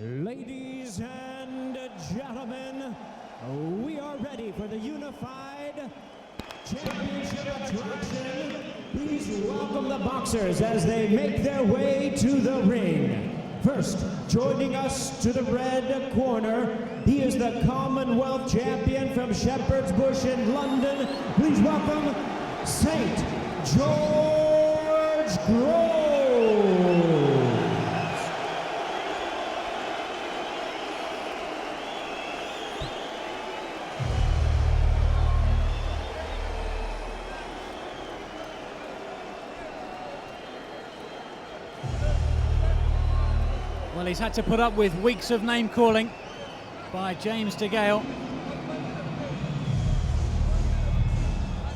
Ladies and gentlemen, we are ready for the unified championship attraction. Please welcome the boxers as they make their way to the ring. First, joining us to the red corner, he is the Commonwealth champion from Shepherd's Bush in London. Please welcome St. George Groves. Well, he's had to put up with weeks of name calling by James DeGale.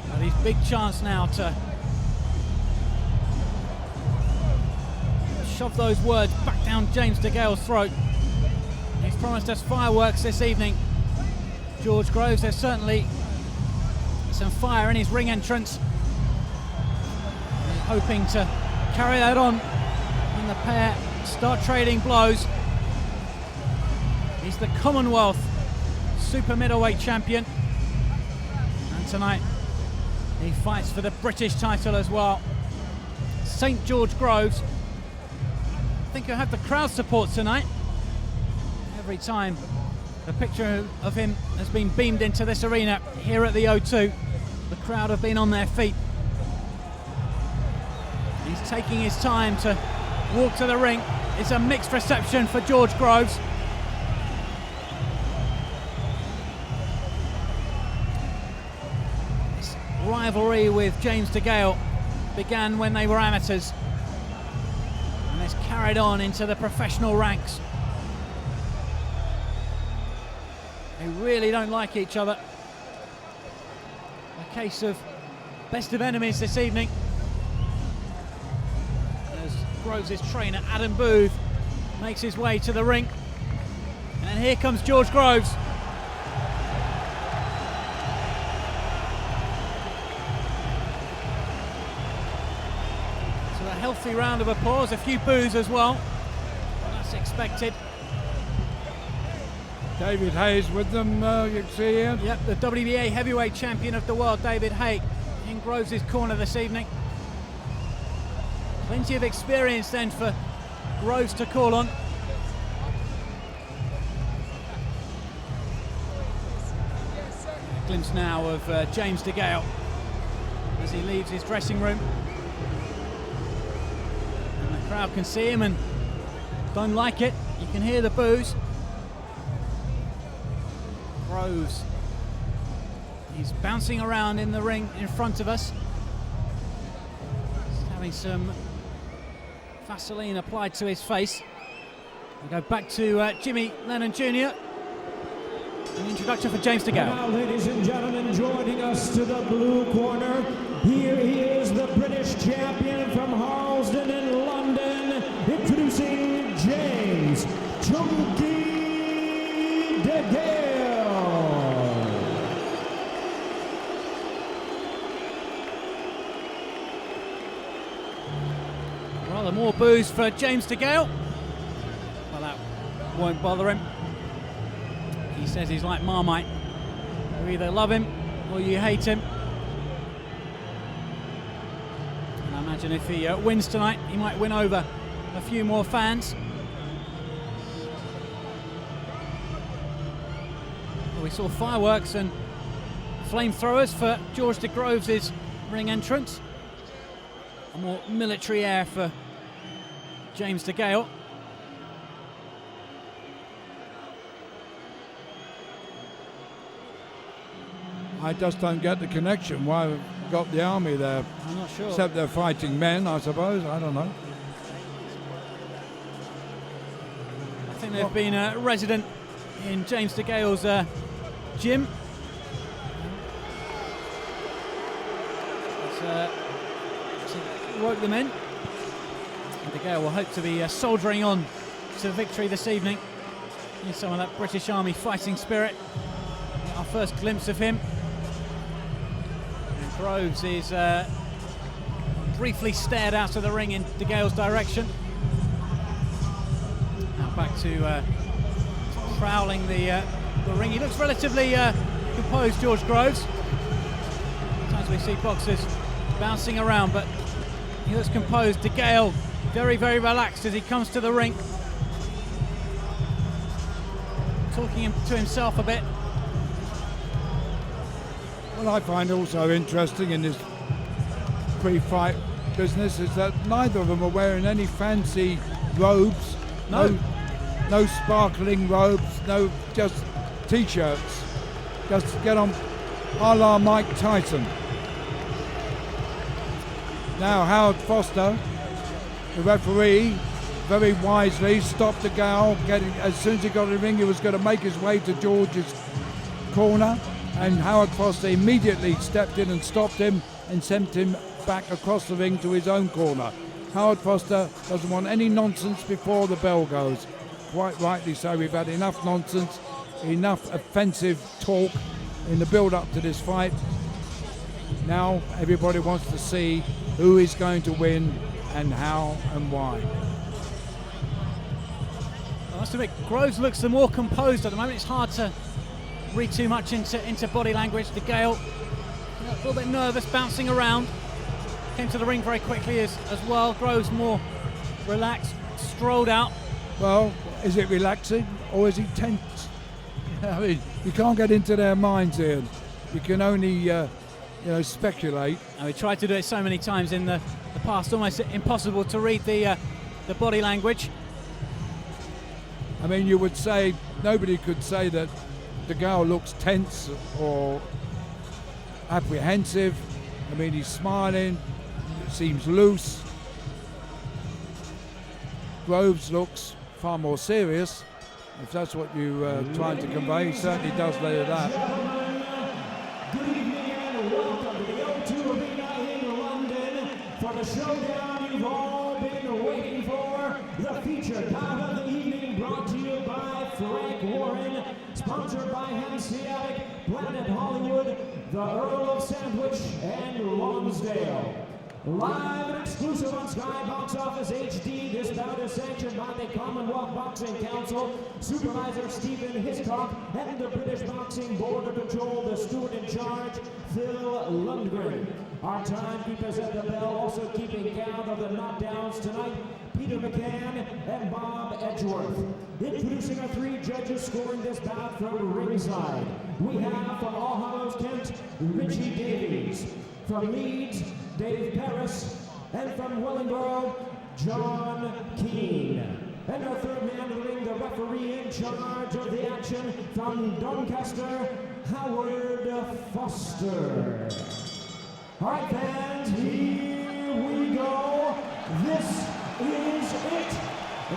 But his big chance now to shove those words back down James DeGale's throat. He's promised us fireworks this evening. George Groves, there's certainly some fire in his ring entrance. He's hoping to carry that on when the pair start trading blows. He's the Commonwealth super middleweight champion, and tonight he fights for the British title as well. St. George Groves, I think he'll have the crowd support tonight. Every time the picture of him has been beamed into this arena here at the O2, the crowd have been on their feet. He's taking his time to walk to the ring. It's a mixed reception for George Groves. This rivalry with James DeGale began when they were amateurs, and it's carried on into the professional ranks. They really don't like each other. A case of best of enemies this evening. Groves' trainer Adam Booth makes his way to the ring, and here comes George Groves. So a healthy round of applause, a few boos as well. That's expected. David Hayes with them, you can see here. Yep, the WBA heavyweight champion of the world, David Hay, in Groves' corner this evening. Plenty of experience then for Groves to call on. A glimpse now of James DeGale as he leaves his dressing room. And the crowd can see him and don't like it. You can hear the boos. Groves, he's bouncing around in the ring in front of us. He's having some Vaseline applied to his face. We go back to Jimmy Lennon Jr. An introduction for James DeGale. Now, ladies and gentlemen, joining us to the blue corner, here he is, the British champion from Harlesden in London, introducing James "Chunky" DeGale. Rather more boos for James DeGale. Well, that won't bother him. He says he's like Marmite. You either love him or you hate him. And I imagine if he wins tonight, he might win over a few more fans. Well, we saw fireworks and flamethrowers for George de Groves' ring entrance. A more military air for James DeGale. I just don't get the connection. Why we've got the army there? I'm not sure. Except they're fighting men, I suppose. I don't know. I think they've been a resident in James DeGale's gym. It's woke them in. And DeGale will hope to be soldiering on to victory this evening. Here's some of that British Army fighting spirit. Our first glimpse of him. And Groves is briefly stared out of the ring in DeGale's direction. Now back to prowling the ring. He looks relatively composed, George Groves. Sometimes we see boxers bouncing around, but he looks composed. DeGale very, very relaxed as he comes to the ring, talking to himself a bit. What I find also interesting in this pre-fight business is that neither of them are wearing any fancy robes. No sparkling robes, no, just t-shirts. Just get on a la Mike Tyson. Now Howard Foster, the referee, very wisely stopped DeGale. As soon as he got in the ring, he was going to make his way to George's corner, and Howard Foster immediately stepped in and stopped him and sent him back across the ring to his own corner. Howard Foster doesn't want any nonsense before the bell goes. Quite rightly so. We've had enough nonsense, enough offensive talk in the build-up to this fight. Now everybody wants to see who is going to win and how and why. I must admit, Groves looks the more composed at the moment. It's hard to read too much into body language. DeGale, a little bit nervous, bouncing around. Came to the ring very quickly as well. Groves more relaxed, strolled out. Well, is it relaxing or is he tense? I mean, you can't get into their minds here. You can only, speculate. And we tried to do it so many times in the past, almost impossible to read the body language. I mean, you would say, nobody could say that DeGale looks tense or apprehensive. I mean, he's smiling, seems loose. Groves looks far more serious, if that's what you're trying to convey. He certainly does later that. Good evening and welcome to the O2 Arena in London for the showdown you've all been waiting for. The featured bout of the evening brought to you by Frank Warren, sponsored by Hanseatic, Planet Hollywood, the Earl of Sandwich, and Lonsdale. Live and exclusive on Sky Box Office HD, this bout is sanctioned by the Commonwealth Boxing Council, Supervisor Stephen Hiscock, and the British Boxing Board of Control, the steward in charge, Phil Lundgren. Our timekeepers at the bell also keeping count of the knockdowns tonight, Peter McCann and Bob Edgeworth. Introducing our three judges scoring this bout from ringside. We have from All Hallows, Kent, Richie Davies. From Leeds, Dave Paris, and from Wellingborough, John Keane. And our third man in the ring, the referee in charge of the action from Doncaster, Howard Foster. All right, fans, here we go. This is it.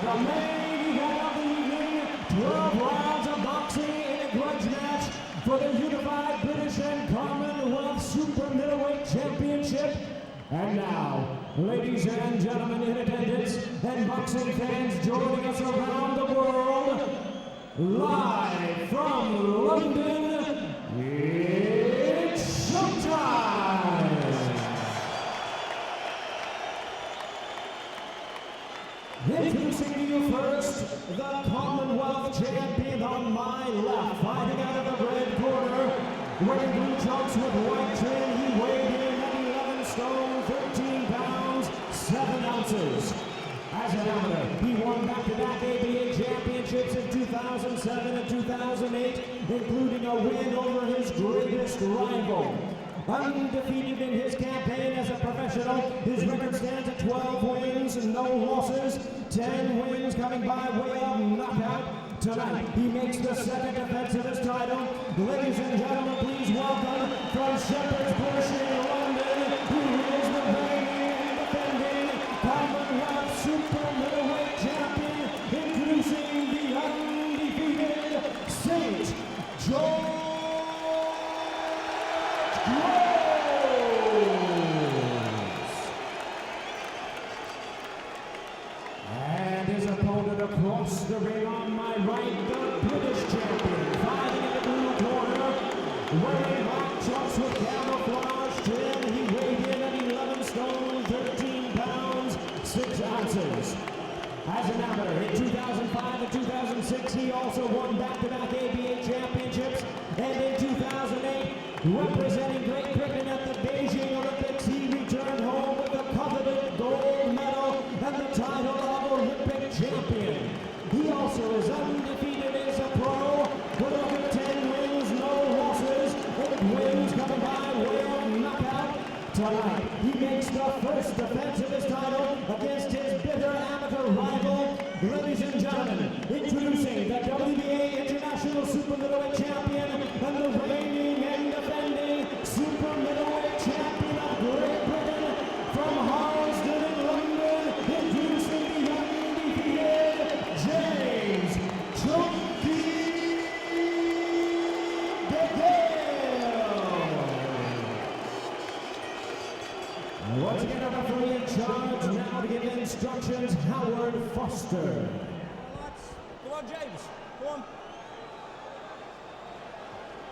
The main event of the evening, 12 rounds of boxing in a grudge match for the Unified British and Commonwealth Super Middleweight Championship. And now, ladies and gentlemen in attendance and boxing fans joining us around the world, live from London, it's showtime! Introducing to you first, the Commonwealth Champion on my left, fighting out of the red corner, wearing blue trunks with white trim, he weighed in at 11 stone, 13 pounds, 7 ounces. As an amateur, he won back-to-back ABA championships in 2007 and 2008, including a win over his greatest rival. Undefeated in his campaign as a professional, his record stands at 12 wins and no losses, 10 wins coming by way of knockout. Tonight, he makes the second defense of his title. Ladies and gentlemen, please welcome from Shepherd's Bush in London, who is the reigning and defending Commonwealth Super Middleweight Champion, introducing the undefeated St. George Groves. And his opponent across the ring on my right, the British champion, fighting in the blue corner, wearing black trunks with camouflage trim. He weighed in at 11 stone, 13 pounds, 6 ounces. As an amateur in 2005 and 2006, he also won back-to-back ABA championships. And in 2008, representing Great Britain at the Beijing Olympics, he returned home with the coveted gold medal and the title of Olympic champion. He also is undefeated as a pro, with over 10 wins, no losses, with wins coming by way of knockout. Tonight, he makes the first defense of his title against his bitter amateur rival. Ladies and gentlemen, introducing the WBA International Super Middleweight Champion and the reigning and defending Super Middleweight Champion of Great Britain from Harlesden in London, introducing the undefeated James "Chunky" DeGale. Once again, our referee in charge now to give instructions, Howard Foster. Come on, James. Go on.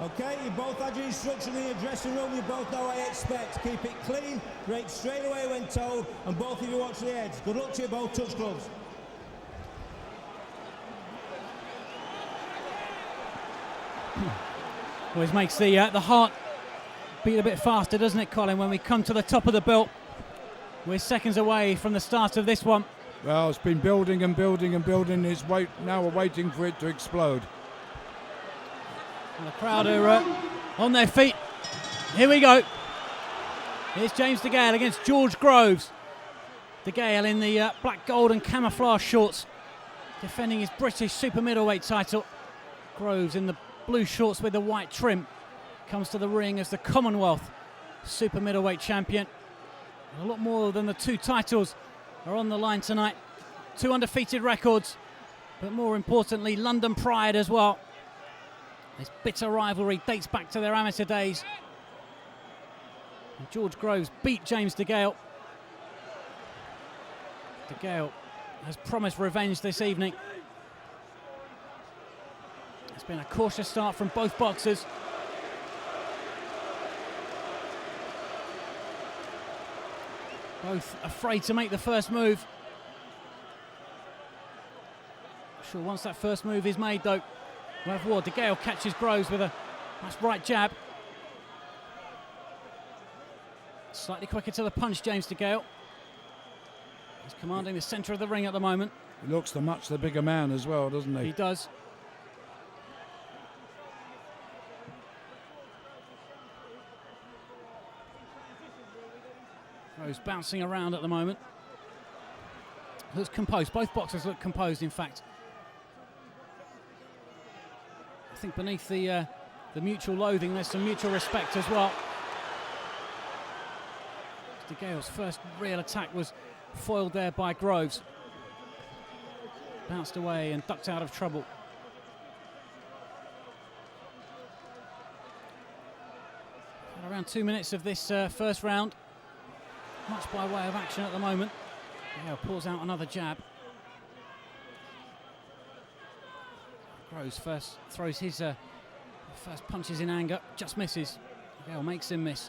Okay, you both had your instruction in your dressing room. You both know what I expect. Keep it clean, break straight away when told, and both of you watch the heads. Good luck to you both. Touch gloves. Always makes the heart beat a bit faster, doesn't it, Colin, when we come to the top of the belt. We're seconds away from the start of this one. Well, it's been building and building and building. Now we're waiting for it to explode. And the crowd are on their feet. Here we go. Here's James DeGale against George Groves. DeGale in the black, gold and camouflage shorts, defending his British super middleweight title. Groves in the blue shorts with the white trim comes to the ring as the Commonwealth super middleweight champion. A lot more than the two titles are on the line tonight. 2 undefeated records, but more importantly, London pride as well. This bitter rivalry dates back to their amateur days. And George Groves beat James DeGale. DeGale has promised revenge this evening. It's been a cautious start from both boxers. Both afraid to make the first move. Sure, once that first move is made, though, we'll have war. DeGale catches Groves with a nice right jab. Slightly quicker to the punch, James DeGale. He's commanding the centre of the ring at the moment. He looks much the bigger man as well, doesn't he? He does. Groves bouncing around at the moment. Looks composed. Both boxers look composed, in fact. I think beneath the mutual loathing, there's some mutual respect as well. DeGale's first real attack was foiled there by Groves. Bounced away and ducked out of trouble. Around 2 minutes of this first round. Much by way of action at the moment. DeGale pulls out another jab. Groves first throws his first punches in anger, just misses. DeGale makes him miss.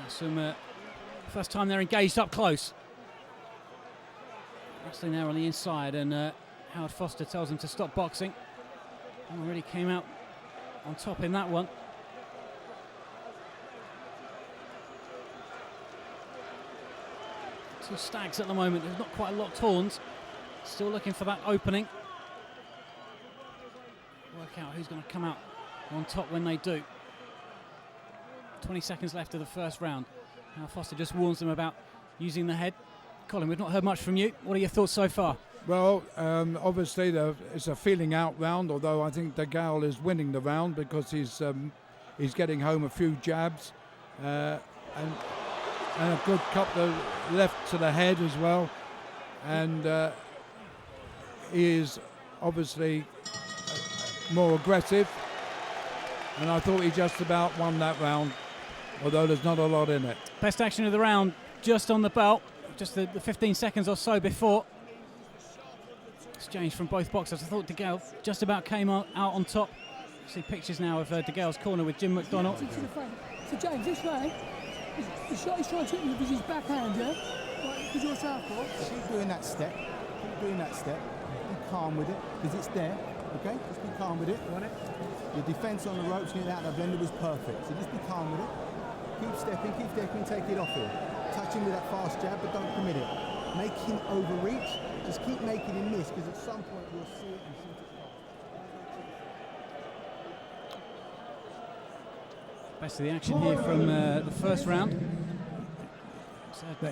Some first time they're engaged up close. Wrestling there on the inside, and Howard Foster tells him to stop boxing. And really came out on top in that one. Two stags at the moment. They've not quite locked horns. Still looking for that opening. Work out who's going to come out on top when they do. 20 seconds left of the first round. Now Foster just warns them about using the head. Colin, we've not heard much from you. What are your thoughts so far? Well, obviously it's a feeling out round, although I think DeGale is winning the round because he's getting home a few jabs and a good couple left to the head as well. And he is obviously more aggressive. And I thought he just about won that round, although there's not a lot in it. Best action of the round, just on the belt, just the 15 seconds or so before. Exchange from both boxers. I thought DeGale just about came out on top. See pictures now of DeGale's corner with Jim McDonald. So James, this way, the shot he's trying to hit you with is his backhand, yeah? Right, because you're southpaw. Keep doing that step. Keep doing that step. Be calm with it, because it's there. Okay? Just be calm with it. Got it? Your defence on the ropes getting out of the blender was perfect. So just be calm with it. Keep stepping, take it off here. Touch him with that fast jab, but don't commit it. Make him overreach. Just keep making him miss, because at some point you'll see it and shoot it fast. Best of the action here from the first round.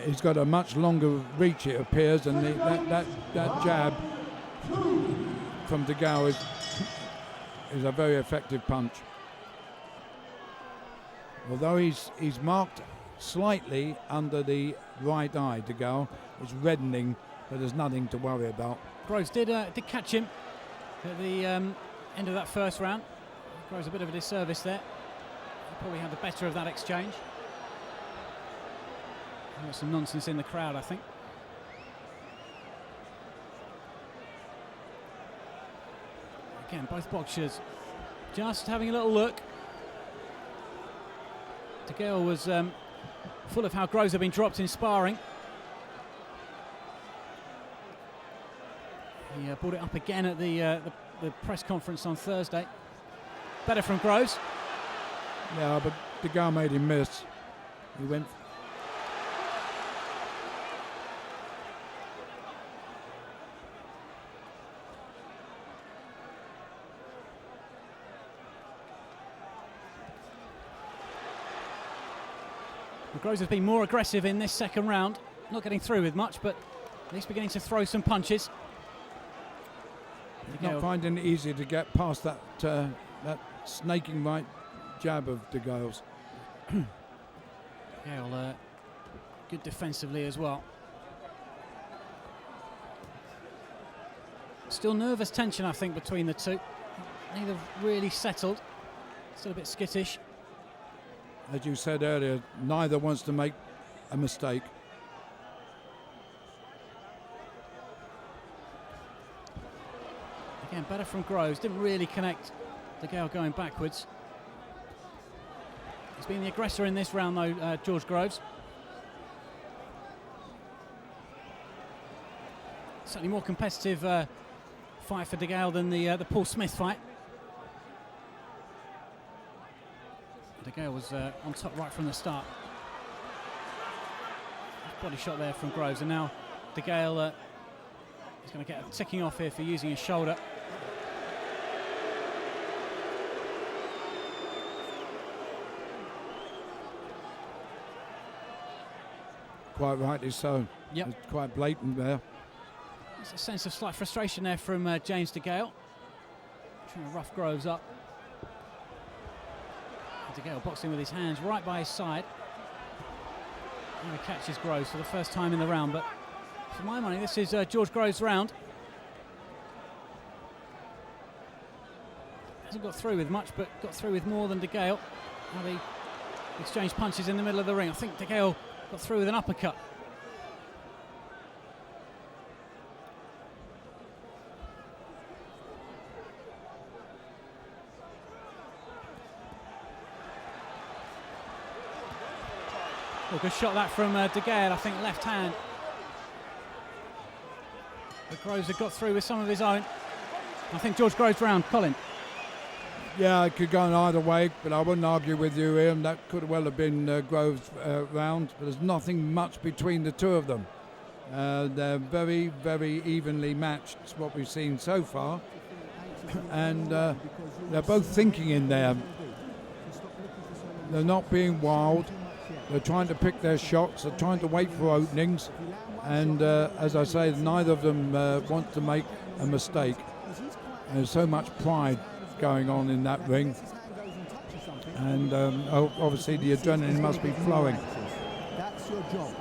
He's got a much longer reach, it appears, and that jab from DeGale is a very effective punch. Although he's marked slightly under the right eye, DeGale is reddening, but there's nothing to worry about. Groves did catch him at the end of that first round. Groves a bit of a disservice there. He probably had the better of that exchange. Got some nonsense in the crowd, I think. Again, both boxers just having a little look. DeGale was full of how Groves had been dropped in sparring. He brought it up again at the press conference on Thursday. Better from Groves. Yeah, but DeGale made him miss. He went. Groves has been more aggressive in this second round, not getting through with much, but at least beginning to throw some punches. Not finding it easy to get past that that snaking right jab of DeGale's. DeGale, good defensively as well. Still nervous tension, I think, between the two. Neither really settled. Still a bit skittish. As you said earlier, neither wants to make a mistake. Again, better from Groves. Didn't really connect DeGale going backwards. He's been the aggressor in this round, though, George Groves. Certainly more competitive fight for DeGale than the Paul Smith fight. DeGale was on top right from the start. Body shot there from Groves, and now DeGale is going to get a ticking off here for using his shoulder. Quite rightly so. Yep. It's quite blatant there. There's a sense of slight frustration there from James DeGale. Trying to rough Groves up. DeGale boxing with his hands right by his side. And he catches Groves for the first time in the round, but for my money, this is George Groves' round. Hasn't got through with much, but got through with more than DeGale. Now they exchange punches in the middle of the ring. I think DeGale got through with an uppercut. Well, good shot that from DeGale, I think left hand. But Groves had got through with some of his own. I think George Groves' round, Colin. Yeah, it could go in either way, but I wouldn't argue with you, Ian. That could well have been Groves' round, but there's nothing much between the two of them. They're very, very evenly matched, it's what we've seen so far. And they're both thinking in there. They're not being wild. They're trying to pick their shots. They're trying to wait for openings. And as I say, neither of them want to make a mistake. There's so much pride going on in that ring. And obviously the adrenaline must be flowing. That's your job.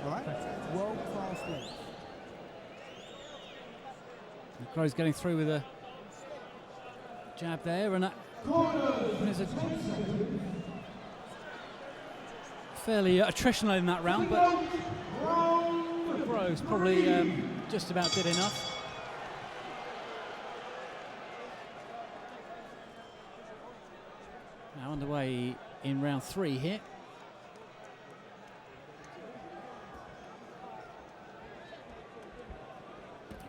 All right? World-class leg. Groves getting through with a jab there, and that is a fairly attritional in that round, but Groves probably just about did enough. Now underway in round 3 here.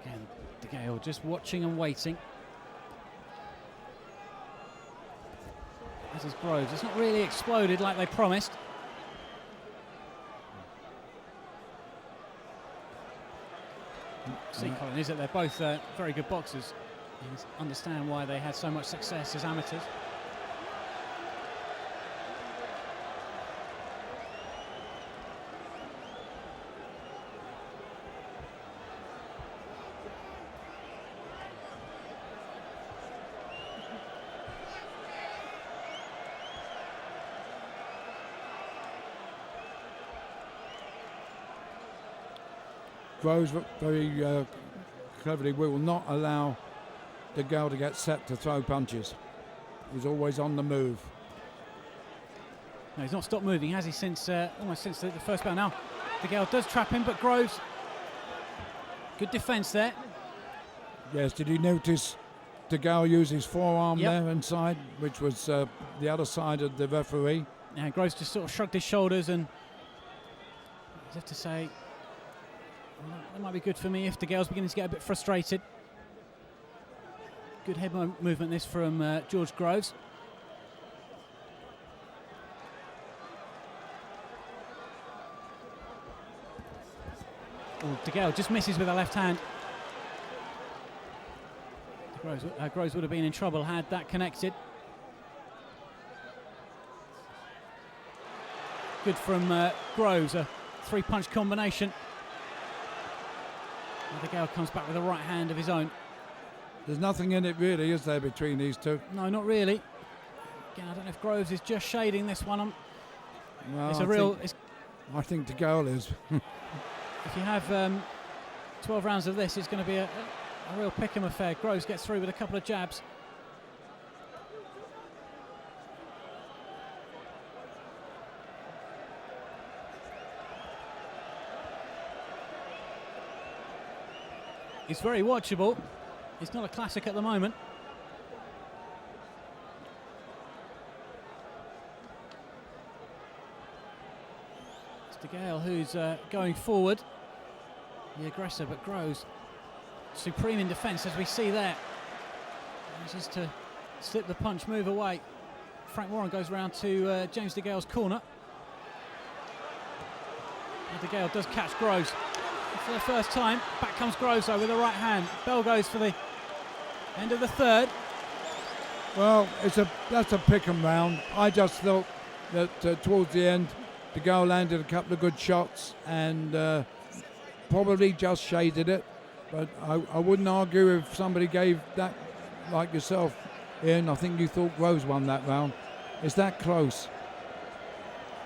Again, DeGale just watching and waiting. As is Groves. It's not really exploded like they promised. See, Colin, is that they're both very good boxers. You understand why they had so much success as amateurs. Groves very cleverly will not allow DeGale to get set to throw punches. He's always on the move. No, he's not stopped moving, has he, since almost since the first bout. Now, DeGale does trap him, but Groves, good defence there. Yes, did you notice DeGale use his forearm Yep. there inside, which was the other side of the referee? Yeah, Groves just sort of shrugged his shoulders and as if to say, well, that might be good for me if DeGale's beginning to get a bit frustrated. Good head movement this from George Groves. Oh, DeGale just misses with the left hand. Groves would have been in trouble had that connected. Good from Groves, a 3-punch combination. And DeGale comes back with a right hand of his own. There's nothing in it really, is there, between these two? No, not really. Again, I don't know if Groves is just shading this one. Well, It's a real. I think DeGale is. If you have 12 rounds of this, it's going to be a real pick-em affair. Groves gets through with a couple of jabs. It's very watchable. It's not a classic at the moment. It's DeGale who's going forward, the aggressor, but Groves supreme in defence, as we see there. Manages to slip the punch, move away. Frank Warren goes round to James DeGale's corner. And DeGale does catch Groves. For the first time, back comes Groves though with the right hand. Bell goes for the end of the third. Well, that's a pick 'em round. I just thought that towards the end, DeGale landed a couple of good shots and probably just shaded it. But I wouldn't argue if somebody gave that, like yourself, Ian. I think you thought Groves won that round. It's that close.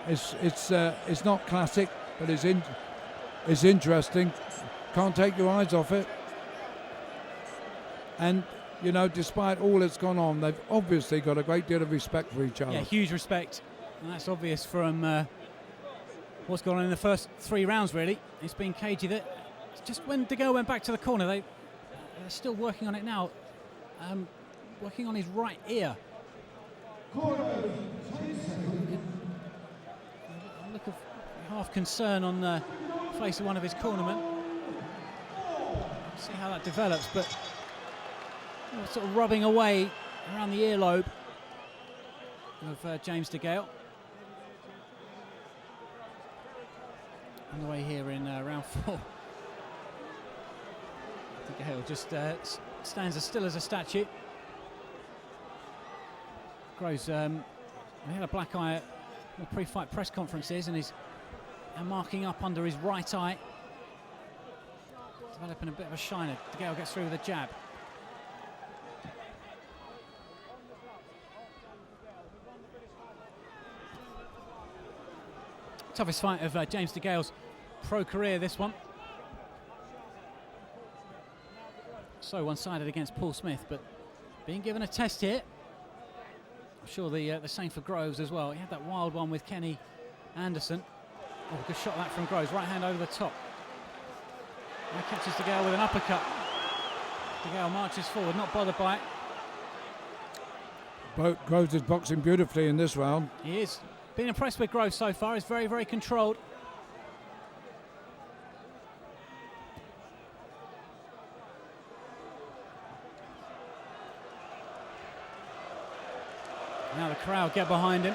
It's not classic, but it's interesting. Can't take your eyes off it. And, you know, despite all that's gone on, they've obviously got a great deal of respect for each other. Yeah, huge respect. And that's obvious from what's gone on in the first 3 rounds, really. It's been cagey. Just when DeGale went back to the corner, they're still working on it now. Working on his right ear. A look of half concern on the face of one of his cornermen. See how that develops, but sort of rubbing away around the earlobe of James DeGale. On the way here in round 4. DeGale just stands as still as a statue. Groves, he had a black eye at the pre-fight press conferences and is marking up under his right eye. Developing a bit of a shiner. DeGale gets through with a jab. Toughest fight of James DeGale's pro career, this one. So one-sided against Paul Smith, but being given a test here. I'm sure the same for Groves as well. He had that wild one with Kenny Anderson. Oh, good shot that from Groves. Right hand over the top. Now catches DeGale with an uppercut. DeGale marches forward, not bothered by it. Groves is boxing beautifully in this round. He is. Been impressed with Groves so far. He's very, very controlled. Now the crowd get behind him.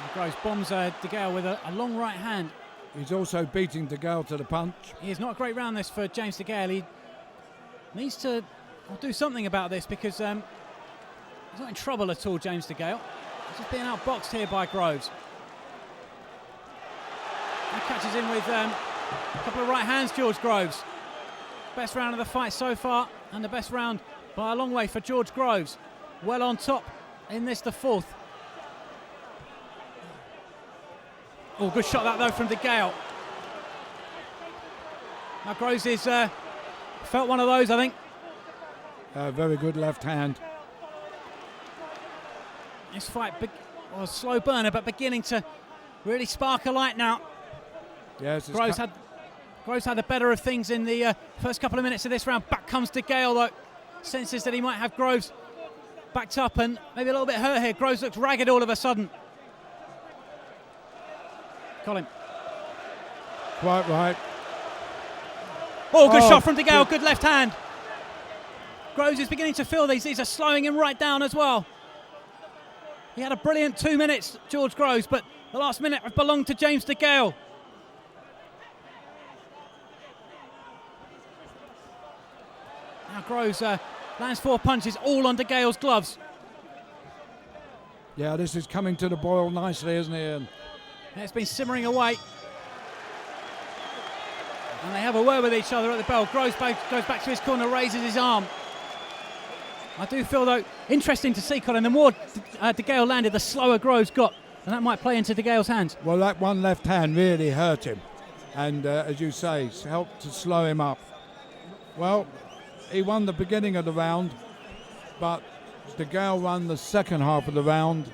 And Groves bombs DeGale with a long right hand. He's also beating DeGale to the punch. He is not a great round this for James DeGale. He needs to do something about this because he's not in trouble at all, James DeGale. He's just being outboxed here by Groves. He catches in with a couple of right hands, George Groves. Best round of the fight so far, and the best round by a long way for George Groves. Well on top in this, the fourth. Oh, good shot that though from DeGale. Now Groves is felt one of those, I think. Very good left hand. This fight was a slow burner, but beginning to really spark a light now. Yes, Groves had the better of things in the first couple of minutes of this round. Back comes DeGale though. Senses that he might have Groves backed up and maybe a little bit hurt here. Groves looks ragged all of a sudden. Colin. Quite right. Oh, good shot from DeGale. Good left hand. Groves is beginning to feel these. These are slowing him right down as well. He had a brilliant 2 minutes, George Groves, but the last minute belonged to James DeGale. Now Groves lands 4 punches, all on DeGale's gloves. Yeah, this is coming to the boil nicely, isn't it, Ian? And it's been simmering away. And they have a word with each other at the bell. Groves goes back to his corner, raises his arm. I do feel, though, interesting to see, Colin, the more DeGale landed, the slower Groves got. And that might play into DeGale's hands. Well, that one left hand really hurt him. And, as you say, helped to slow him up. Well, he won the beginning of the round, but DeGale won the second half of the round,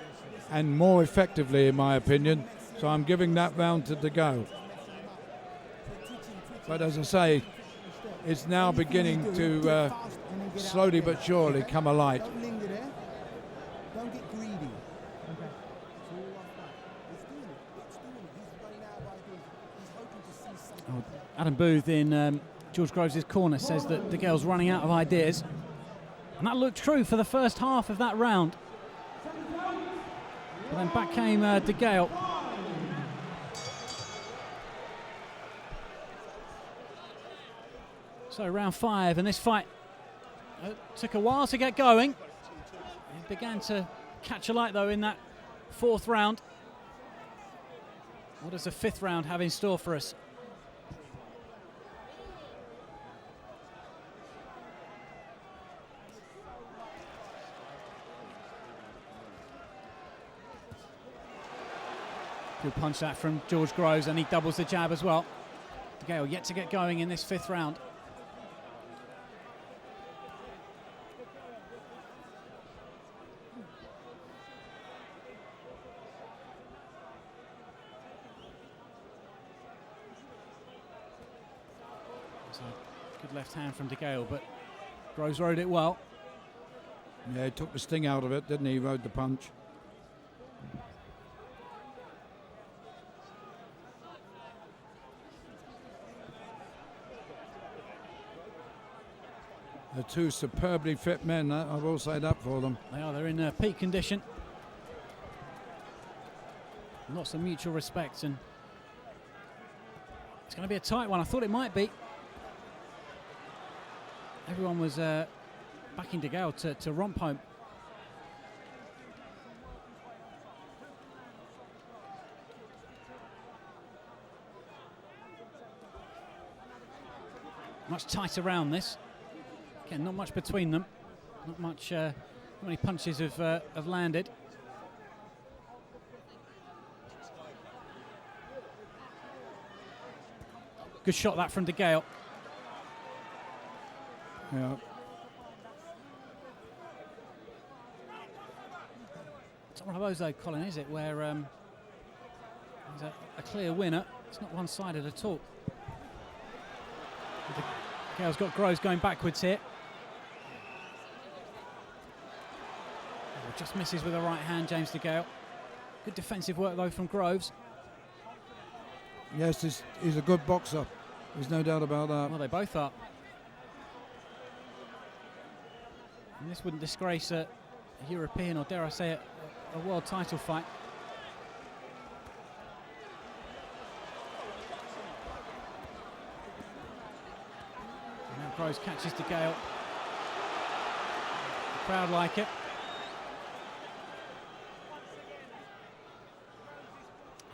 and more effectively, in my opinion. So I'm giving that round to DeGale. But as I say, it's now beginning to slowly but surely come alight. Don't linger there. Don't get greedy. Okay. It's doing it. He's running out of ideas. He's hoping to see something. Adam Booth in George Groves' corner says that DeGale's running out of ideas. And that looked true for the first half of that round. But then back came DeGale. So round 5, and this fight took a while to get going. It began to catch a light though in that 4th round. What does the 5th round have in store for us? Good punch that from George Groves, and he doubles the jab as well. DeGale yet to get going in this 5th round. Good left hand from DeGale, but Groves rode it well. Yeah, he took the sting out of it, didn't he? He rode the punch. They're two superbly fit men, I will say that for them. They are, they're in peak condition. Lots of mutual respect, and it's going to be a tight one. I thought it might be. Everyone was backing DeGale to romp home. Much tighter round this. Again, not much between them. Not much. Not many punches have landed. Good shot that from DeGale. Yeah. It's not one of those though, Colin, is it, where there's a clear winner. It's not one-sided at all. DeGale's got Groves going backwards here. Oh, just misses with a right hand, James DeGale. Good defensive work though from Groves. Yes, he's a good boxer. There's no doubt about that. Well, they both are. And this wouldn't disgrace a European, or dare I say it, a world title fight. And now Groves catches DeGale. The crowd like it.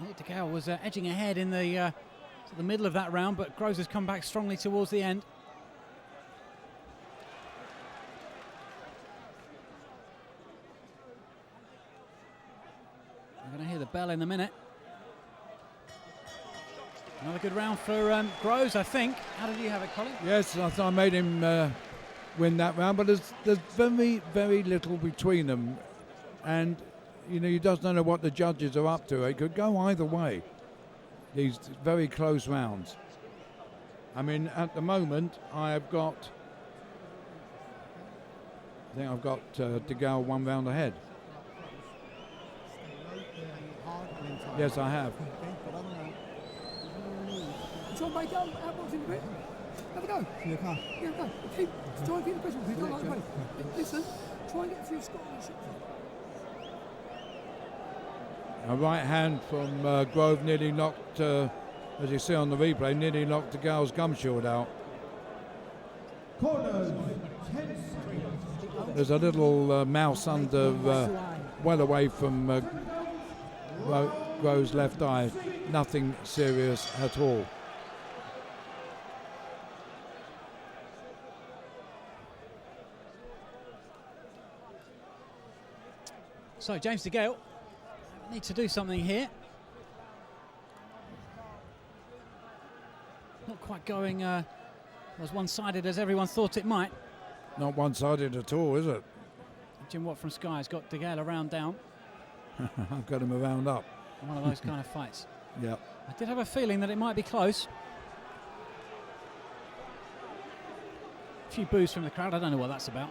I think DeGale was edging ahead in the middle of that round, but Groves has come back strongly towards the end. We're going to hear the bell in a minute. Another good round for Groves, I think. How did you have it, Colin? Yes, I made him win that round, but there's very, very little between them. And, you know, you just don't know what the judges are up to. It could go either way, these very close rounds. I mean, at the moment, I think I've got DeGale 1 round ahead. Yes, I have. Try and make outboxing a bit. Have a go. You can't. Yeah, go. Try and keep the pressure. If you don't like the pace. Listen, try and get a few shots. A right hand from Grove nearly knocked, as you see on the replay, nearly knocked DeGale's gum shield out. Corners, 10 There's a little mouse under, well away from Grove's left eye. Nothing serious at all. So James DeGale need to do something here. Not quite going as one-sided as everyone thought it might. Not one-sided at all, is it? Jim Watt from Sky has got DeGale around down. I've got him around up. One of those kind of fights. Yeah. I did have a feeling that it might be close. A few boos from the crowd. I don't know what that's about.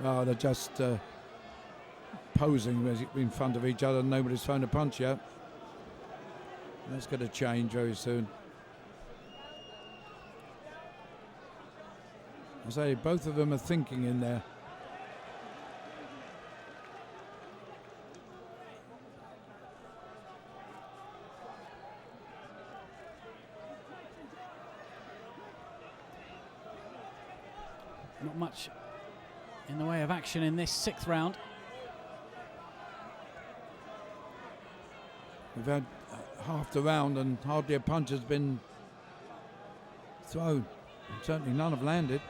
Oh, they're just posing in front of each other. Nobody's thrown a punch yet. That's going to change very soon. I say both of them are thinking in there. Not much in the way of action in this 6th round. We've had half the round and hardly a punch has been thrown. Certainly none have landed.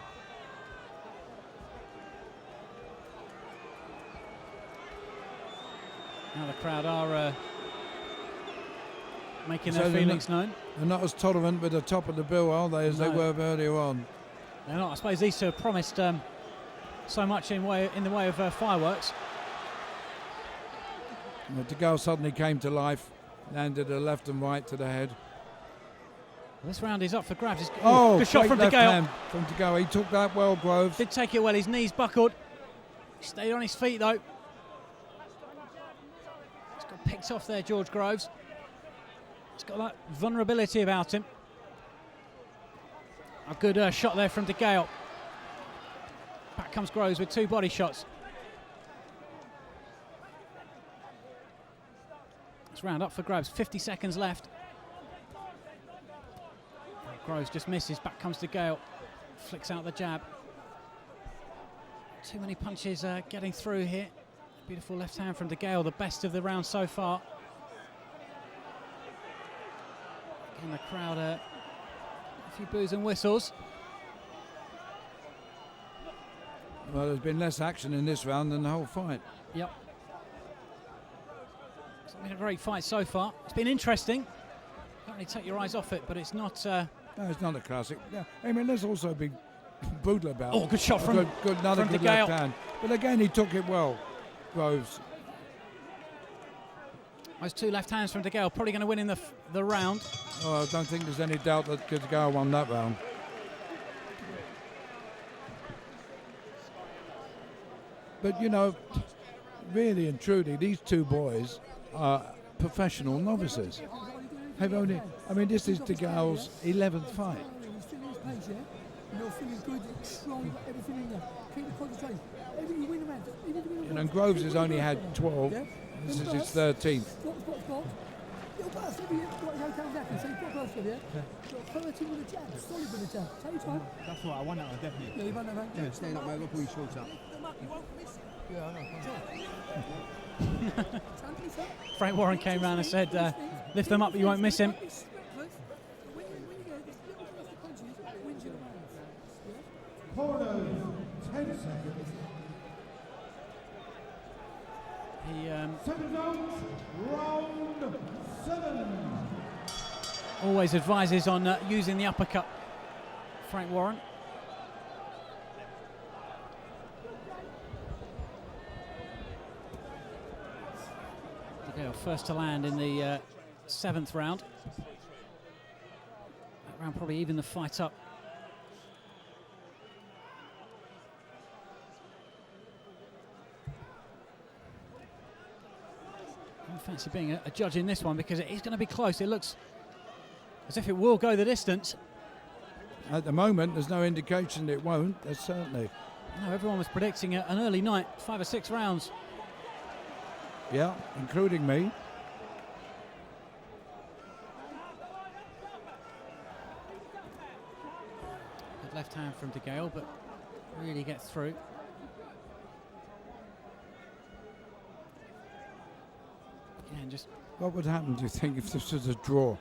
Now the crowd are making their feelings known. They're not as tolerant with the top of the bill, are they, as they were earlier on? They're not. I suppose these two have promised so much in the way of fireworks. DeGale suddenly came to life, landed a left and right to the head. This round is up for grabs. Good shot from left DeGale. hand from DeGale. He took that well, Groves. Did take it well. His knees buckled. He stayed on his feet though. He's got picked off there, George Groves. He's got that vulnerability about him. A good shot there from DeGale. Back comes Groves with 2 body shots. This round up for grabs. 50 seconds left. Groves just misses. Back comes DeGale. Flicks out the jab. Too many punches getting through here. Beautiful left hand from DeGale. The best of the round so far. Again, the crowd a few boos and whistles. Well, there's been less action in this round than the whole fight. Yep. It's been a great fight so far. It's been interesting. Don't really take your eyes off it, but it's not. No, it's not a classic. Yeah, I mean, let's also be brutal about it. Oh, good shot from another from good DeGale. left hand. But again, he took it well, Groves. Those 2 left hands from DeGale probably going to win in the round. Oh, I don't think there's any doubt that DeGale won that round. But, you know, really and truly, these two boys are professional novices. Have only, I mean, this is DeGale's 11th fight. He's feeling his pace, yeah? You're feeling good, strong, got everything in there. Keep the concentration. Even you win a man. And Groves has only had 12. Yeah? This is his 13th. Spot. Little burst every year. Got your down back and say, got burst with you. Got 13 with a jab, solid with a jab. Take your time. That's what I want that one, definitely. Yeah, you want that, man? Yeah, stand up, mate. I'll pull your shorts up. Yeah, I know. Frank Warren came round and said, lift them up, you won't miss him. Corners, 10 seconds. He Second out, round 7. always advises on using the uppercut, Frank Warren. DeGale first to land in the 7th round. That round probably even the fight up. I don't fancy being a judge in this one because it is going to be close. It looks as if it will go the distance. At the moment, there's no indication it won't. There's certainly. No, everyone was predicting an early night, 5 or 6 rounds. Yeah, including me. Good left hand from DeGale, but really gets through. Again, just What would happen, do you think, if this was a draw?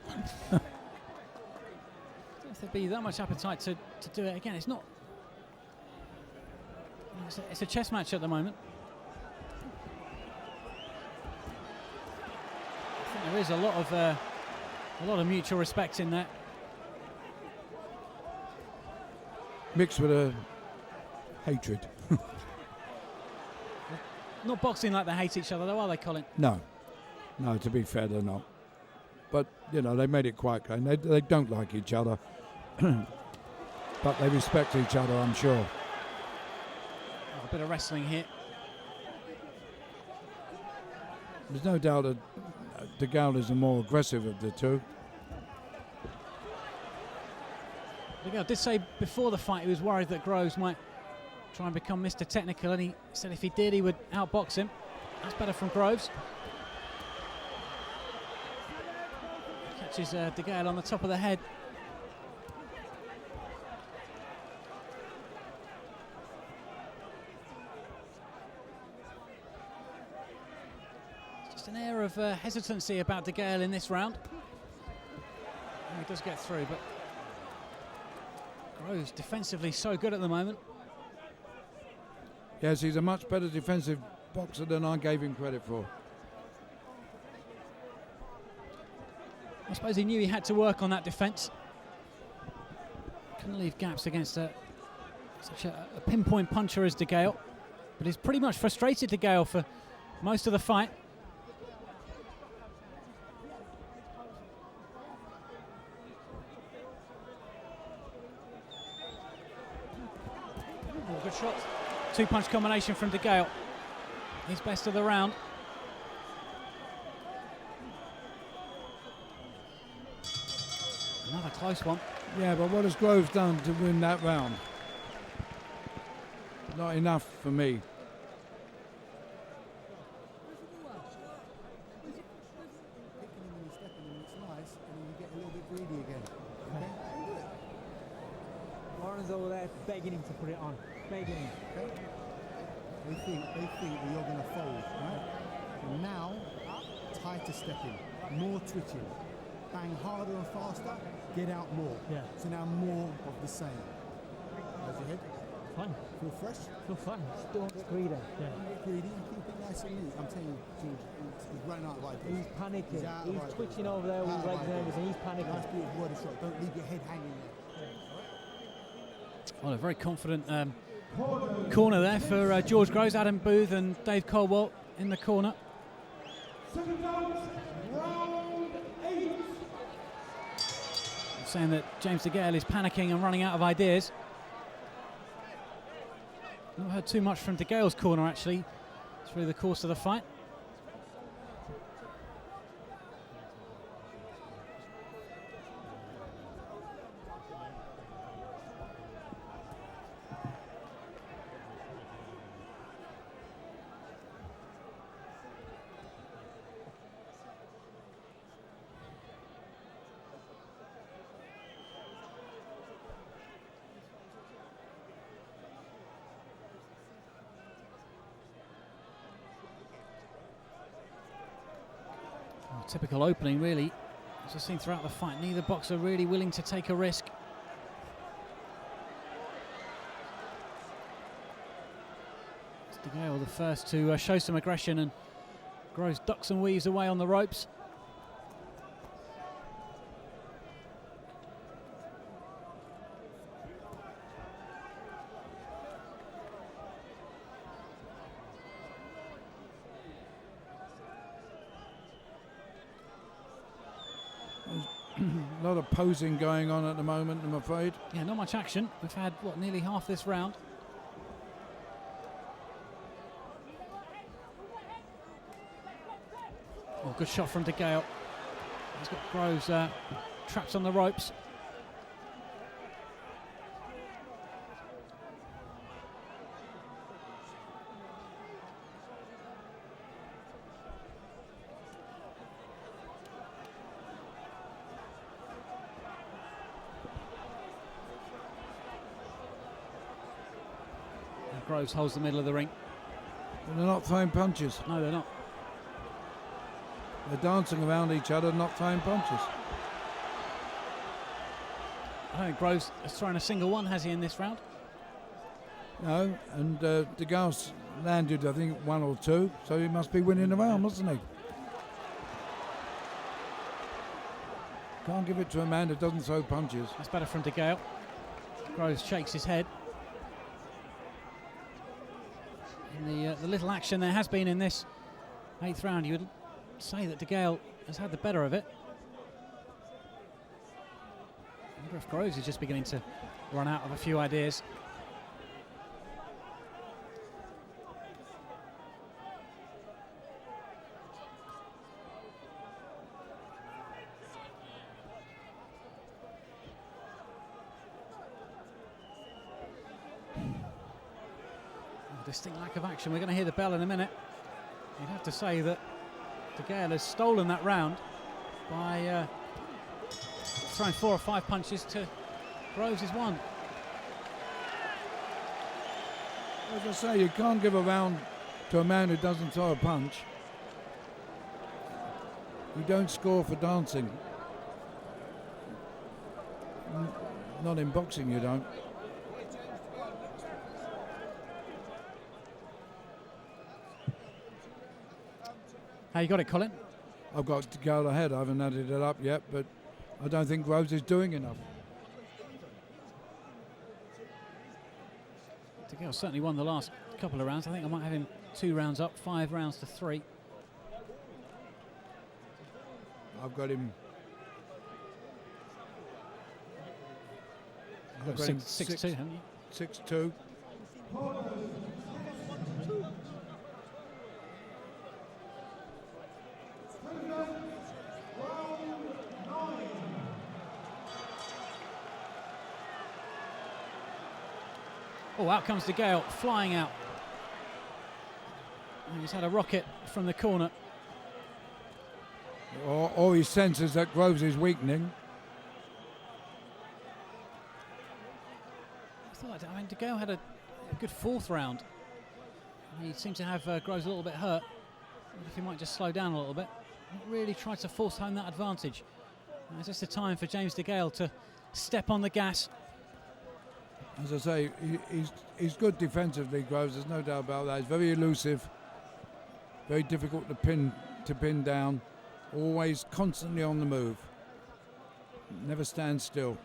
don't know if there'd be that much appetite to do it again. It's not. It's a chess match at the moment. I think there is a lot of mutual respect in there. Mixed with a hatred. Not boxing like they hate each other, though, are they, Colin? No, to be fair, they're not. But, you know, they made it quite clear. They don't like each other. But they respect each other, I'm sure. A bit of wrestling here. There's no doubt that DeGale is the more aggressive of the two. DeGale did say before the fight he was worried that Groves might try and become Mr. Technical, and he said if he did, he would outbox him. That's better from Groves. Catches DeGale on the top of the head. Just an air of hesitancy about DeGale in this round. And he does get through, but Groves defensively so good at the moment. Yes, he's a much better defensive boxer than I gave him credit for. I suppose he knew he had to work on that defence. Couldn't leave gaps against such a pinpoint puncher as DeGale. But he's pretty much frustrated DeGale for most of the fight. Oh, good shot. Two-punch combination from DeGale. His best of the round. Another close one. Yeah, but what has Groves done to win that round? Not enough for me. Picking him and stepping him, it's nice, and then you get a little bit greedy again. Okay? Do it. Warren's over there begging him to put it on. Begging him. Okay? They think that you're going to fold, right? And now, tighter stepping, more twitching. Bang harder and faster, get out more. Yeah. So now more of the same. How's your head? Fun. Feel fresh? Feel fun. Just don't get greedy. Yeah. Get greedy and keep it nice and neat. I'm telling you, George, he's running out of ideas. He's panicking. out of He's ideas. twitching over there with Out his of legs ideas. nervous and he's panicking. Nice beautiful body shot. Don't leave your head hanging there. Well, a very confident corner there for George Groves, Adam Booth and Dave Colwell in the corner. Second out, round 8. Saying that James DeGale is panicking and running out of ideas. Not heard too much from DeGale's corner actually through the course of the fight. Typical opening, really. As I've seen throughout the fight, neither boxer really willing to take a risk. It's DeGale the first to show some aggression, and Groves ducks and weaves away on the ropes. A lot of posing going on at the moment, I'm afraid. Yeah, not much action. We've had, what, nearly half this round. Oh, good shot from DeGale. He's got Groves trapped on the ropes. Groves holds the middle of the ring. And they're not throwing punches. No, they're not. They're dancing around each other, not throwing punches. I don't think Groves has thrown a single one, has he, in this round? No, and DeGale's landed, I think, one or two, so he must be winning the round, mustn't he? Can't give it to a man that doesn't throw punches. That's better from DeGale. Groves shakes his head. And the little action there has been in this 8th round, you would say that DeGale has had the better of it. I wonder if Groves is just beginning to run out of a few ideas. Distinct lack of action. We're going to hear the bell in a minute. You'd have to say that DeGale has stolen that round by throwing 4 or 5 punches to Groves' one. As I say, you can't give a round to a man who doesn't throw a punch. You don't score for dancing. Not in boxing, you don't. How you got it, Colin? I've got to go ahead. I haven't added it up yet, but I don't think Groves is doing enough. DeGale certainly won the last couple of rounds. I think I might have him 2 rounds up, 5 rounds to 3. I've got him. You've got 6-2, haven't you? 6-2. Oh, out comes DeGale, flying out. And he's had a rocket from the corner. Or he senses that Groves is weakening. I mean, DeGale had a good 4th round. He seemed to have Groves a little bit hurt. I wonder if he might just slow down a little bit. Not really tried to force home that advantage. It's just the time for James DeGale to step on the gas. As I say, he's good defensively, Groves, there's no doubt about that. He's very elusive, very difficult to pin down, always constantly on the move, never stands still.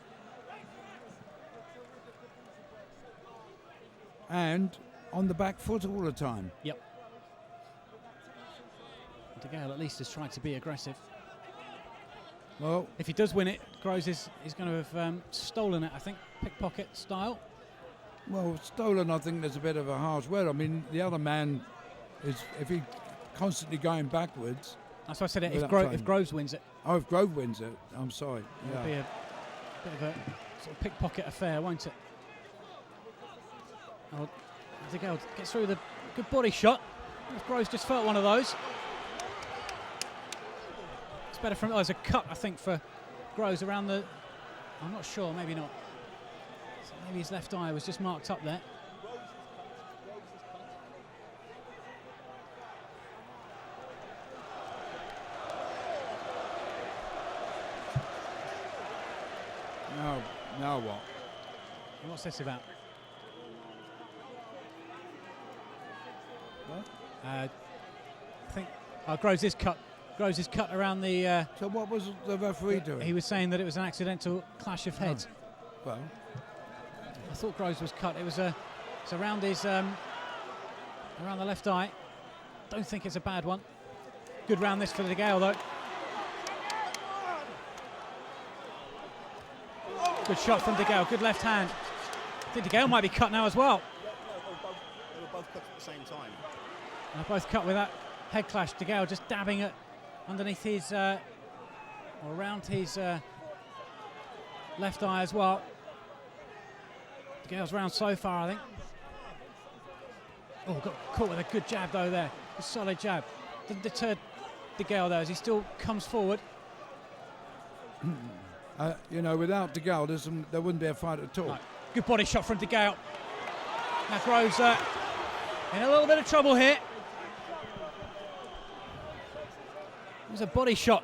And on the back foot all the time. Yep. DeGale at least has tried to be aggressive. Well, if he does win it, Groves is going to have stolen it, I think, pickpocket style. Well, stolen, I think there's a bit of a harsh word. I mean, the other man is, if he constantly going backwards. That's why I said it, if without Groves wins it. Oh, if Grove wins it, I'm sorry. It'll be a bit of a sort of pickpocket affair, won't it? Oh, DeGale gets through with a good body shot. If Groves just felt one of those. It's better from. Oh, there's a cut, I think, for Groves around the. I'm not sure, maybe not. So maybe his left eye was just marked up there. Now what? What's this about? What? I think Groves is cut. Groves is cut around the. So what was the referee doing? He was saying that it was an accidental clash of heads. Well, I thought Groves was cut. It was it's around his around the left eye. Don't think it's a bad one. Good round this for DeGale though. Good shot from DeGale. Good left hand. I think DeGale might be cut now as well. They were both cut at the same time. Both cut with that head clash. DeGale just dabbing it underneath his or around his left eye as well. DeGale's round so far, I think. Oh, got caught with a good jab though there. A solid jab. Didn't deter DeGale though as he still comes forward. you know, without DeGale, there wouldn't be a fight at all. No. Good body shot from DeGale. Now Groves in a little bit of trouble here. It was a body shot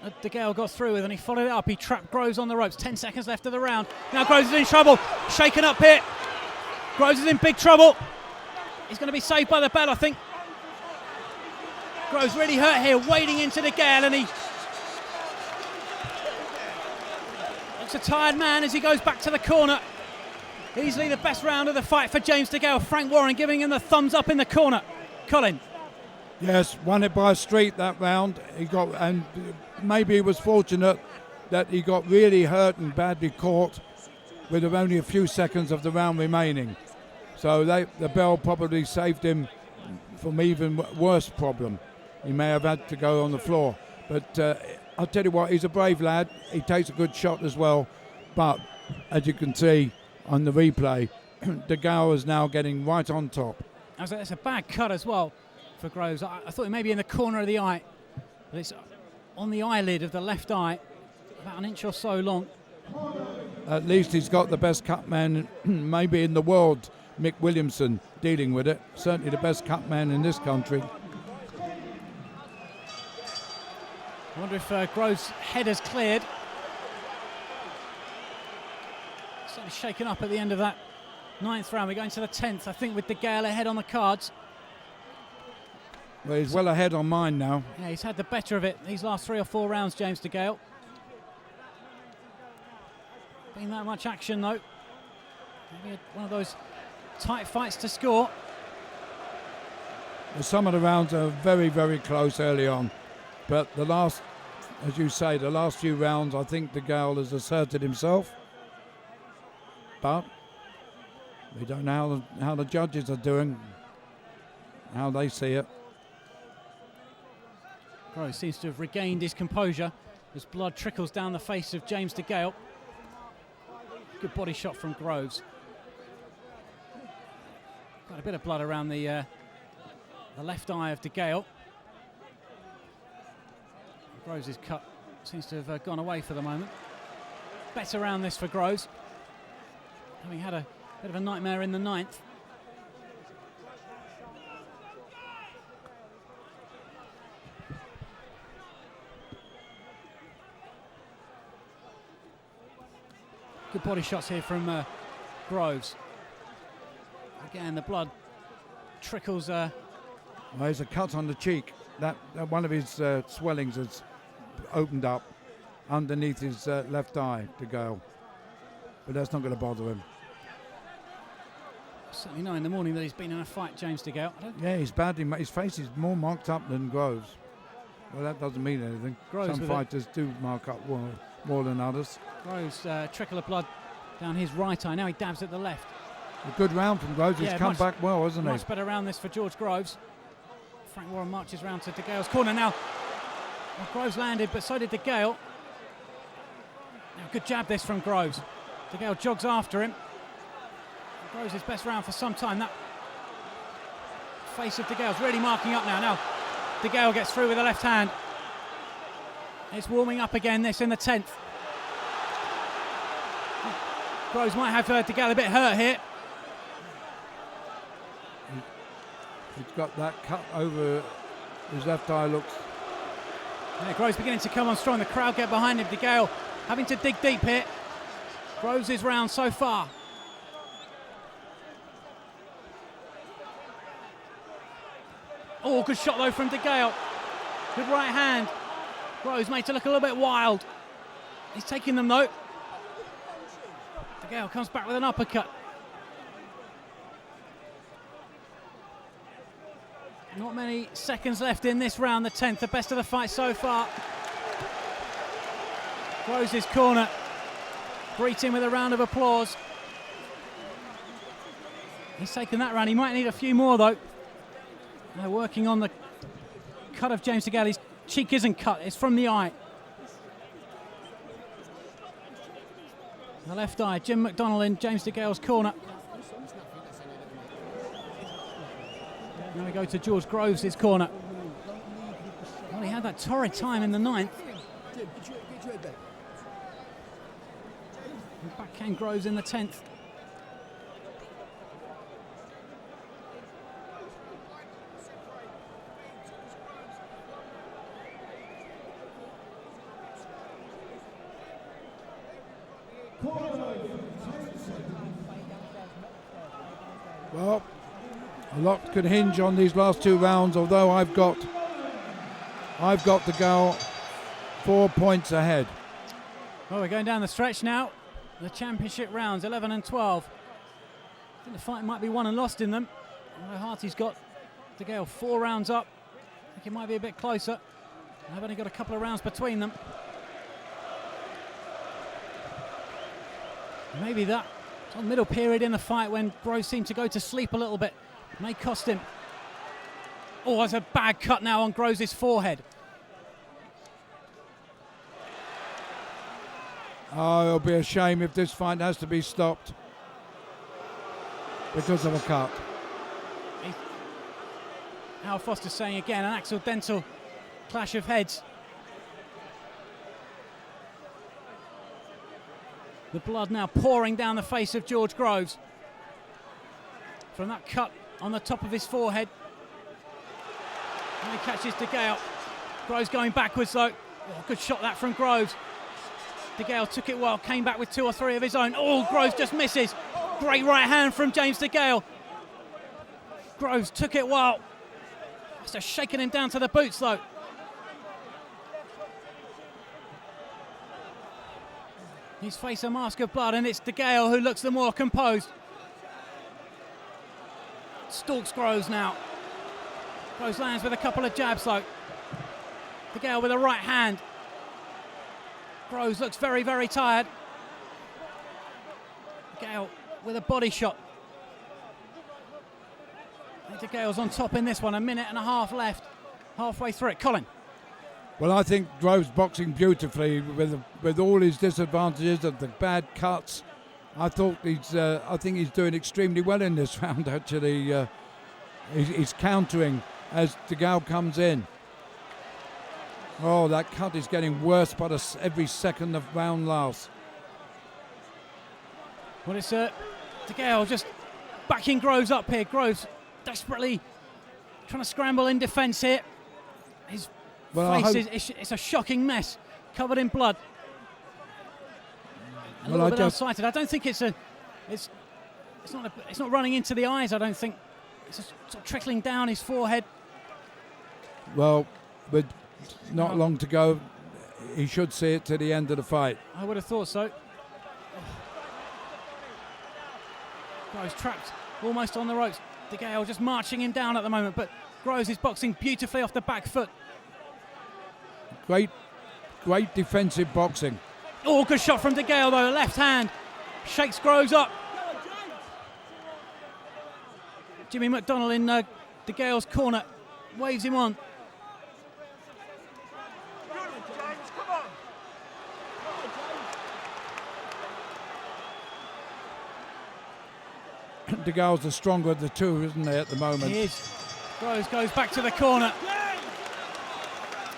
that DeGale got through with and he followed it up. He trapped Groves on the ropes. 10 seconds left of the round. Now Groves is in trouble. Shaken up here. Groves is in big trouble. He's going to be saved by the bell, I think. Groves really hurt here, wading into DeGale, and he looks a tired man as he goes back to the corner. Easily the best round of the fight for James DeGale. Frank Warren giving him the thumbs up in the corner. Colin. Yes, won it by a street that round. And maybe he was fortunate that he got really hurt and badly caught with only a few seconds of the round remaining. So the bell probably saved him from even worse problem. He may have had to go on the floor. But I'll tell you what, he's a brave lad. He takes a good shot as well. But as you can see on the replay, DeGale is now getting right on top. That's a bad cut as well for Groves. I thought he may be in the corner of the eye, but it's on the eyelid of the left eye, about an inch or so long. At least he's got the best cut man maybe in the world, Mick Williamson, dealing with it. Certainly the best cut man in this country. I wonder if Groves' head has cleared. Certainly shaken up at the end of that 9th round. We're going to the 10th, I think, with DeGale ahead on the cards. Well, he's well ahead on mine now. Yeah, he's had the better of it these last 3 or 4 rounds, James DeGale. Been that much action, though. Maybe one of those tight fights to score. Well, some of the rounds are very, very close early on. But the last, as you say, the last few rounds, I think DeGale has asserted himself. But we don't know how the judges are doing, how they see it. Groves seems to have regained his composure as blood trickles down the face of James DeGale. Good body shot from Groves. Got a bit of blood around the left eye of DeGale. Groves' cut seems to have gone away for the moment. Better round this for Groves, having had a bit of a nightmare in the 9th. Good body shots here from Groves. Again, the blood trickles. Well, there's a cut on the cheek. That one of his swellings has opened up underneath his left eye, DeGale. But that's not going to bother him. Certainly know in the morning that he's been in a fight, James DeGale. Yeah, he's badly. His face is more marked up than Groves. Well, that doesn't mean anything. Groves Some fighters do mark up more than others. Groves, trickle of blood down his right eye. Now he dabs at the left. A good round from Groves. He's come back well, hasn't he? Much better round this for George Groves. Frank Warren marches round to DeGale's corner now. Well, Groves landed, but so did DeGale. Now, good jab this from Groves. DeGale jogs after him. Groves his best round for some time. That face of DeGale's really marking up now. Now, DeGale gets through with the left hand. It's warming up again, this in the 10th. Groves might have DeGale a bit hurt here. He's got that cut over his left eye, looks. Yeah, Groves beginning to come on strong. The crowd get behind him. DeGale having to dig deep here. Groves' round so far. Oh, good shot though from DeGale. Good right hand. Groves made to look a little bit wild. He's taking them though. DeGale comes back with an uppercut. Not many seconds left in this round, the 10th, the best of the fight so far. Groves' corner greeting with a round of applause. He's taken that round. He might need a few more though. They're working on the cut of James DeGale. His cheek isn't cut, it's from the eye. The left eye, Jim McDonnell in James DeGale's corner. Now we go to George Groves' corner. Well, he had that torrid time in the 9th. And back came Groves in the 10th. Well, a lot could hinge on these last two rounds, although I've got DeGale 4 points ahead. Well, we're going down the stretch now. The championship rounds, 11 and 12. I think the fight might be won and lost in them. Although Harty's got DeGale 4 rounds up. I think it might be a bit closer. They've only got a couple of rounds between them. Maybe that middle period in the fight when Groves seemed to go to sleep a little bit may cost him. Oh, there's a bad cut now on Groves' forehead. Oh, it'll be a shame if this fight has to be stopped because of a cut. Al Foster saying again, an accidental clash of heads. The blood now pouring down the face of George Groves from that cut on the top of his forehead. And he catches DeGale. Groves going backwards though. Oh, good shot that from Groves. DeGale took it well, came back with 2 or 3 of his own. Oh, Groves just misses. Great right hand from James DeGale. Groves took it well. Must have shaken him down to the boots though. His face a mask of blood, and it's DeGale who looks the more composed. Stalks Groves now. Groves lands with a couple of jabs though. DeGale with a right hand. Groves looks very, very tired. DeGale with a body shot. I think DeGale's on top in this one, 1.5 minutes left. Halfway through it. Colin. Well, I think Groves boxing beautifully with all his disadvantages of the bad cuts. I think he's doing extremely well in this round. Actually, he's countering as DeGale comes in. Oh, that cut is getting worse by every second the round lasts. Well, it's DeGale just backing Groves up here. Groves desperately trying to scramble in defence here. His face it's a shocking mess, covered in blood. A little bit unsighted. I don't think it's not running into the eyes. I don't think it's just sort of trickling down his forehead. Well, with not long to go, he should see it to the end of the fight. I would have thought so. Groves trapped almost on the ropes. DeGale just marching him down at the moment, but Groves is boxing beautifully off the back foot. Great defensive boxing. Oh, good shot from DeGale though, left hand. Shakes Groves up. Jimmy McDonnell in DeGale's corner, waves him on. DeGale's the stronger of the two, isn't he, at the moment? He is. Groves goes back to the corner.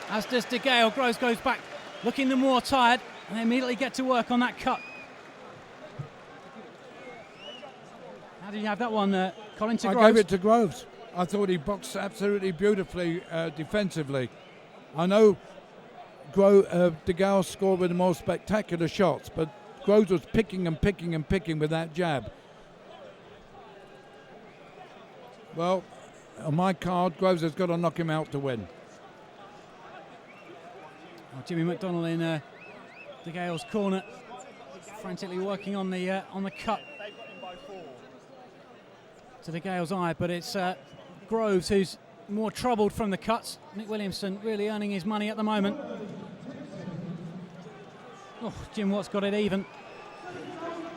As does DeGale. Groves goes back, looking the more tired, and they immediately get to work on that cut. How did you have that one, Colin, to Groves? I gave it to Groves. I thought he boxed absolutely beautifully defensively. I know DeGale scored with the more spectacular shots, but Groves was picking and picking and picking with that jab. Well, on my card, Groves has got to knock him out to win. Oh, Jimmy McDonnell in DeGale's corner, frantically working on the cut to DeGale's eye, but it's Groves who's more troubled from the cuts. Nick Williamson really earning his money at the moment. Oh, Jim Watt's got it even.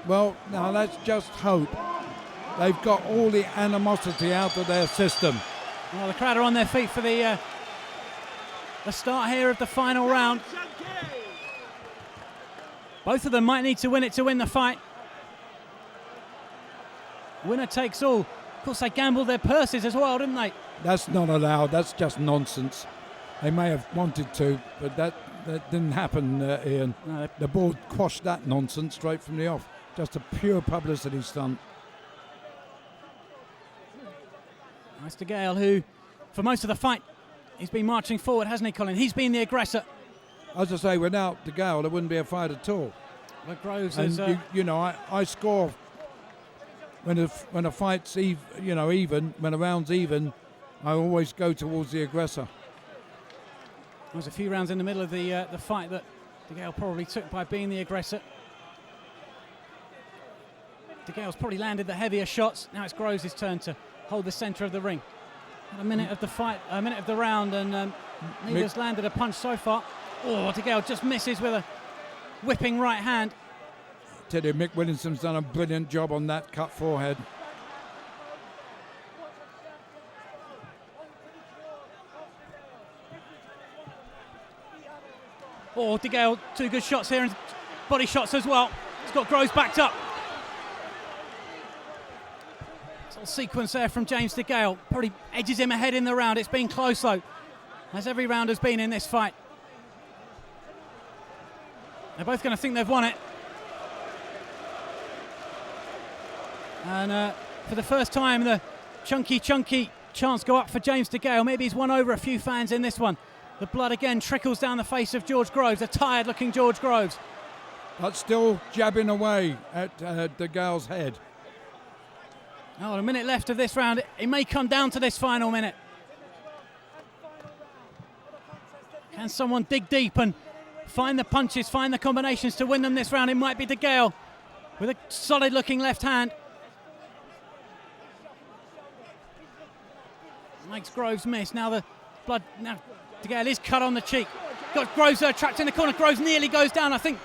Well, now let's just hope they've got all the animosity out of their system. Well, the crowd are on their feet for the start here of the final round. Both of them might need to win it to win the fight. Winner takes all. Of course, they gambled their purses as well, didn't they? That's not allowed. That's just nonsense. They may have wanted to, but that didn't happen, Ian. No, the board quashed that nonsense straight from the off. Just a pure publicity stunt. Nice DeGale, who, for most of the fight, he's been marching forward, hasn't he, Colin? He's been the aggressor. As I say, without DeGale, there wouldn't be a fight at all. But Groves and is... you know, I score when a fight's even, when a round's even, I always go towards the aggressor. There's a few rounds in the middle of the fight that DeGale probably took by being the aggressor. DeGale's probably landed the heavier shots. Now it's Groves' turn to hold the centre of the ring. A minute of the fight, a minute of the round, and neither's landed a punch so far. Oh, DeGale just misses with a whipping right hand. I tell you, Mick Williamson's done a brilliant job on that cut forehead. Oh, DeGale, two good shots here and body shots as well. He's got Groves backed up. Little sequence there from James DeGale. Probably edges him ahead in the round. It's been close though, as every round has been in this fight. They're both going to think they've won it. And for the first time, the chunky chants go up for James DeGale. Maybe he's won over a few fans in this one. The blood again trickles down the face of George Groves, a tired-looking George Groves. But still jabbing away at DeGale's head. Oh, a minute left of this round. It may come down to this final minute. Can someone dig deep and find the punches, find the combinations to win them this round? It might be DeGale with a solid-looking left hand. Makes Groves miss. Now the blood. Now DeGale is cut on the cheek. Got Groves trapped in the corner. Groves nearly goes down, I think,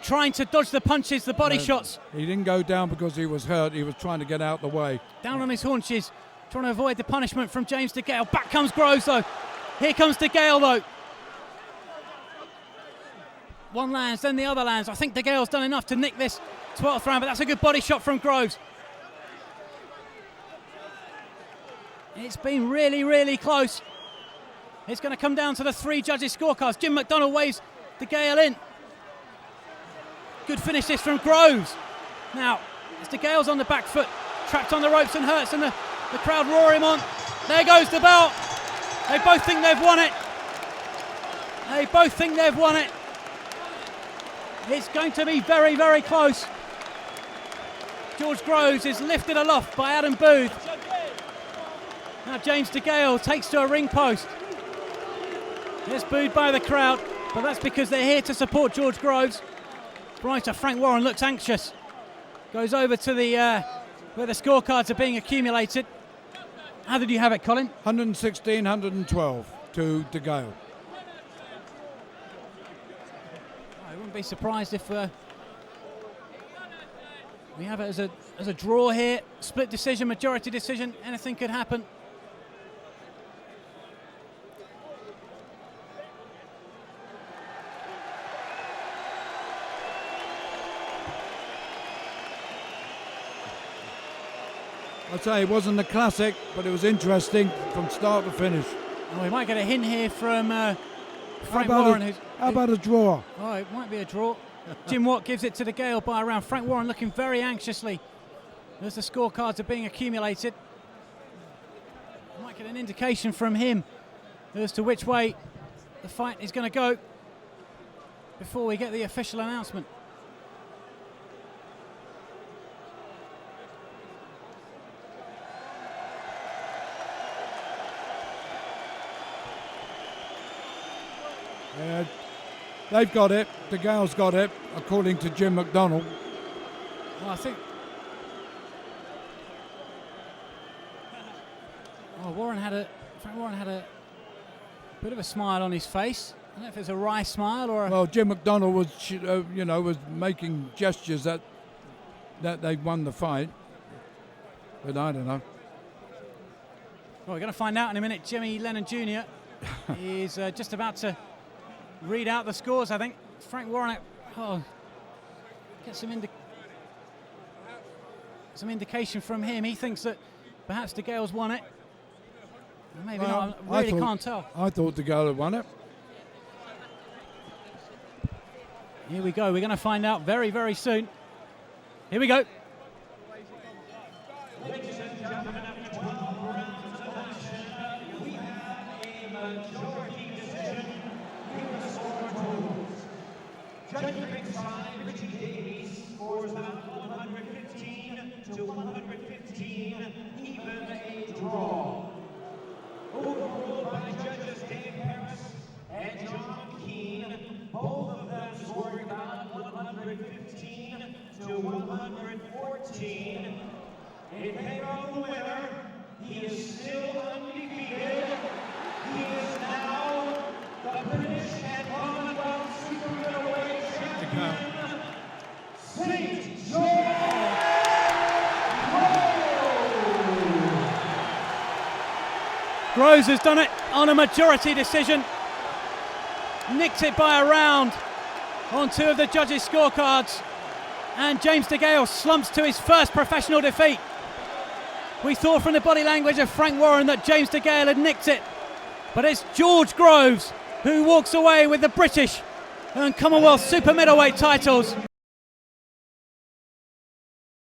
trying to dodge the punches, the body shots. He didn't go down because he was hurt. He was trying to get out the way. Down on his haunches, trying to avoid the punishment from James DeGale. Back comes Groves, though. Here comes DeGale, though. One lands, then the other lands. I think DeGale's done enough to nick this 12th round, but that's a good body shot from Groves. It's been really, really close. It's going to come down to the three judges' scorecards. Jim McDonnell waves DeGale in. Good finish this from Groves. Now, as DeGale's on the back foot, trapped on the ropes and hurts, and the crowd roar him on. There goes the bell. They both think they've won it. They both think they've won it. It's going to be very, very close. George Groves is lifted aloft by Adam Booth. Now James DeGale takes to a ring post. It's booed by the crowd, but that's because they're here to support George Groves. Writer Frank Warren looks anxious. Goes over to the where the scorecards are being accumulated. How did you have it, Colin? 116, 112 to DeGale. I wouldn't be surprised if we have it as a There's a draw here, split decision, majority decision, anything could happen. I'd say it wasn't a classic, but it was interesting from start to finish. Oh, we might get a hint here from Frank Warren. How about a draw? Oh, it might be a draw. Jim Watt gives it to DeGale by a round. Frank Warren looking very anxiously as the scorecards are being accumulated. Might get an indication from him as to which way the fight is going to go before we get the official announcement. Yeah, they've got it. DeGale's got it, according to Jim McDonald. Well, I think. Oh, Frank Warren had a bit of a smile on his face. I don't know if it's a wry smile or. Well, Jim McDonald was, was making gestures that they won the fight, but I don't know. Well, we're going to find out in a minute. Jimmy Lennon Jr. is just about to read out the scores, I think. Frank Warren, get some indication from him. He thinks that perhaps DeGale's won it. Maybe not. I really can't tell. I thought DeGale had won it. Here we go. We're going to find out very, very soon. Here we go. Ladies and gentlemen, after 12 rounds of action, we have a majority decision in the score rules. Judging ringside, Richie Davies scores about 115 to 115, even a draw. Overruled by judges Dave Harris and John Keane, both of them scoring about 115 to 114. In favor of the winner, he is still undefeated. He is now the British and Commonwealth Super Middleweight Champion, St. George. Groves has done it on a majority decision. Nicked it by a round on two of the judges' scorecards. And James DeGale slumps to his first professional defeat. We thought from the body language of Frank Warren that James DeGale had nicked it. But it's George Groves who walks away with the British and Commonwealth Super Middleweight titles.